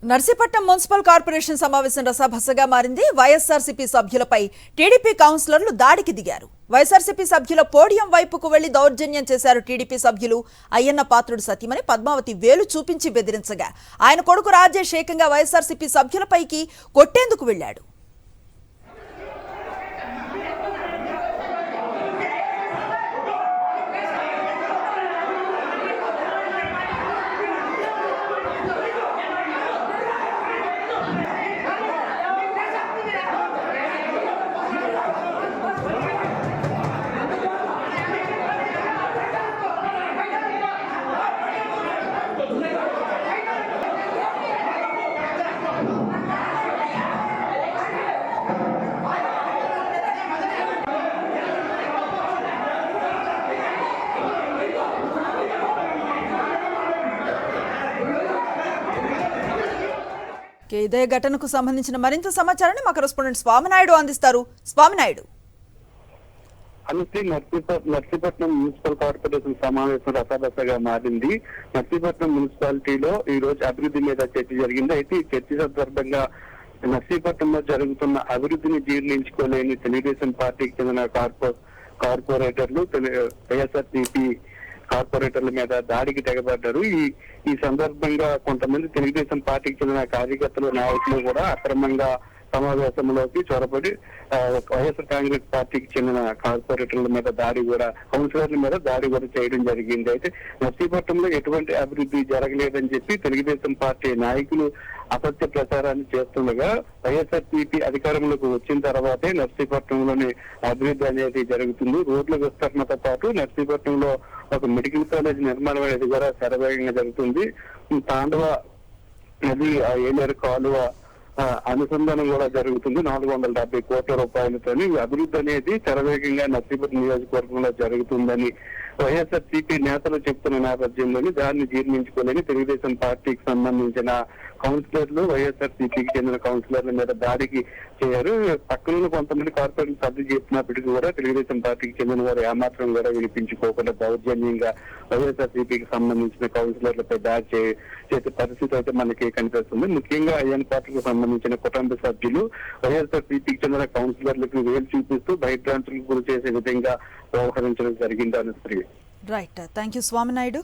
Narsipatnam municipal corporation సమావేశం రసాభసగా మారింది. YSRCP సభ్యులపై TDP కౌన్సిలర్లు దాడికి దిగారు. వైఎస్ఆర్సీపీ సభ్యుల పోడియం వైపుకు వెళ్లి దౌర్జన్యం చేశారు. టీడీపీ సభ్యులు అయ్యన్న పాత్రుడు సతీమణి పద్మావతి వేలు చూపించి బెదిరించగా ఆయన కొడుకు రాజేష్ ఏకంగా వైఎస్ఆర్సీపీ సభ్యులపైకి కొట్టేందుకు వెళ్లాడు. ఇదే ఘటనకు సంబంధించిన మరింత సమాచారాన్ని మా కరెస్పాండెంట్ స్వామినాయుడు అందిస్తారు. స్వామినాయుడు. నర్సీపట్నం మున్సిపల్ కార్పొరేషన్ సమావేశం రసాబసగా మారింది. నర్సీపట్నం మున్సిపాలిటీలో ఈ రోజు అభివృద్ధి మీద చర్చ జరిగింది. అయితే ఈ చర్చ సందర్భంగా నర్సీపట్నంలో జరుగుతున్న అభివృద్ధిని జీర్ణించుకోలేని తెలుగుదేశం పార్టీకి చెందిన కార్పొరేటర్లు వైఎస్ఆర్సీపీ కార్పొరేటర్ల మీద దాడికి తెగబడ్డారు. ఈ సందర్భంగా కొంతమంది తెలుగుదేశం పార్టీకి చెందిన కార్యకర్తలు నాయకులు కూడా అక్రమంగా సమావేశంలోకి చొరబడి వైఎస్ఆర్ కాంగ్రెస్ పార్టీకి చెందిన కార్పొరేటర్ల మీద దాడి కూడా కౌన్సిలర్ల మీద దాడి కూడా చేయడం జరిగింది. అయితే నర్సీపట్నంలో ఎటువంటి అభివృద్ధి జరగలేదని చెప్పి తెలుగుదేశం పార్టీ నాయకులు అసత్య ప్రచారాన్ని చేస్తుండగా వైఎస్ఆర్సీపీ అధికారంలోకి వచ్చిన తర్వాతే నర్సీపట్నంలోని అభివృద్ధి అనేది జరుగుతుంది. రోడ్ల విస్తరణతో పాటు నర్సీపట్నంలో ఒక మెడికల్ కాలేజ్ నిర్మాణం అనేది కూడా శరవేగంగా జరుగుతుంది. తాండవ నది ఏలేరు కాలువ అనుసంధానం కూడా జరుగుతుంది. 470 కోట్ల రూపాయలతోని అభివృద్ధి అనేది శరవేగంగా నర్సీపట్నం నియోజకవర్గంలో జరుగుతుందని వైఎస్ఆర్సీపీ నేతలు చెప్తున్న నేపథ్యంలోని దాన్ని జీర్ణించుకోలేని తెలుగుదేశం పార్టీకి సంబంధించిన కౌన్సిలర్లు వైఎస్ఆర్సీపీకి చెందిన కౌన్సిలర్ల మీద దాడికి చేశారు. పక్కన కొంతమంది కార్పొరేషన్ సభ్యులు చెప్పినప్పటికీ కూడా తెలుగుదేశం పార్టీకి చెందిన వారు ఏమాత్రం కూడా వినిపించుకోకుండా దౌర్జన్యంగా వైఎస్ఆర్సీపీకి సంబంధించిన కౌన్సిలర్లపై దాడి చేసే పరిస్థితి అయితే మనకి కనిపిస్తుంది. ముఖ్యంగా అయ్యన్న పాత్రకు సంబంధించిన కుటుంబ సభ్యులు వైఎస్ఆర్సీపీకి చెందిన కౌన్సిలర్లకు వేలు చూపిస్తూ భయభ్రాంతులకు గురి చేసే విధంగా వ్యవహరించడం జరిగింది. Anusri. Right, thank you Swami Naidu.